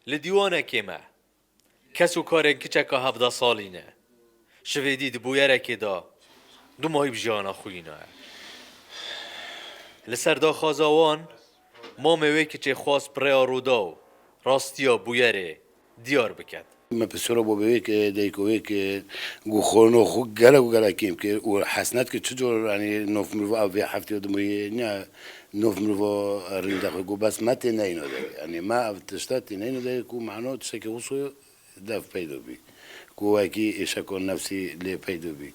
لدیوانه کمه کسو کارن کچکا 17 سالینه شویدی دبویره که دا دو ماهی بجانا خوینه لسر دا خازاوان ما موی کچه خواست بریا رودا راستیا بویره دیار بکد ما بسیار با بیک دیکوی که گوخونو خوب گله کیم که و حسنت که چجور یعنی نوف مرو اوی هفته دموی نه نوف مرو رنده خو بس مت نه اینو داره یعنی ما تشتات نه اینو داره کو معنی چه که وصو دف پیدا بی کو اکی اشکال نفسی لی پیدا بی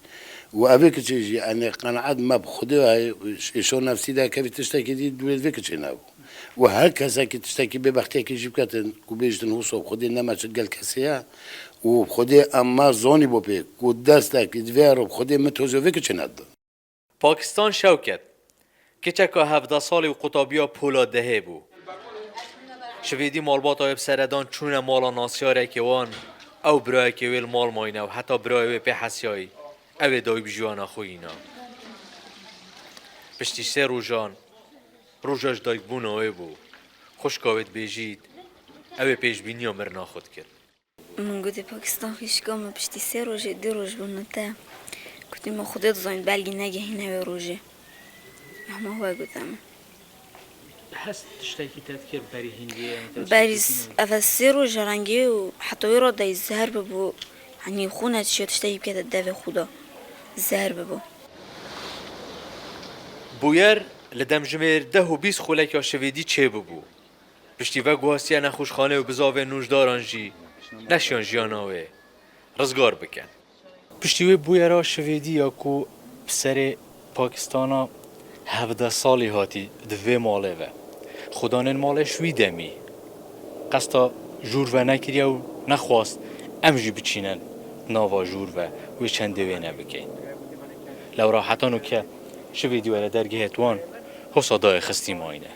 و اوی که چیزی یعنی قناعت ما بخوده ایشون نفسی ده که تشتاکی دید دوید که چه نبود و هر کسی که تشتکی به وقتی که جیب کردن کو بیشتن وصو خودی نماشه گل کسیه و خودی اما زونی بپی کو دست که دویارو خودی متوجه که چه نداره پاکستان شوکت کچکا 17 سالی و قطابیا پولا دهه بو شویدی مالبات آیب سردان چون مالا ناسیاره که وان او برای که ویل مال ماینه و حتی برای وی پی حسیایی او دایی بجوانا خوینا پشتی سه روژاش دایک بون اوی بو خوشکاوید بیجید او پیش بینی مرنا خود کرد من گوده پاکستان خیشگاه پشتی سه روژه 2 روژ بونده گوده ما خودت زاین بلگی نگهینه و روژه اما هوا گودم هست تشتاکی تذكر بري هندية بري اول 3 روژه رنگی و حتی را دای زهر ببو يعني خونه تشي تشتاکی بکت دو خدا زهر ببو بویر لدم جمیر 10 و 20 خولک یا شویدی چه ببو پشتی و گواستی نخوش خانه و بزاوه نوشداران جی نشیان جیاناوه رزگار بکن پشتی وی بویرا شویدی یا کو بسر پاکستانا 17 سالی هاتی دوی ماله و خدانن مالش وی دمی قصدا جور و نکریه و نخواست امجی بچینن ناوا جور و وی چند دوی نبکن لو راحتانو که شویدی ولی درگه هتوان حسادای خستی ماینه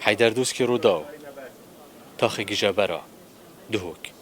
حیدر دوست که رو داو تاخی گجه برا دهوک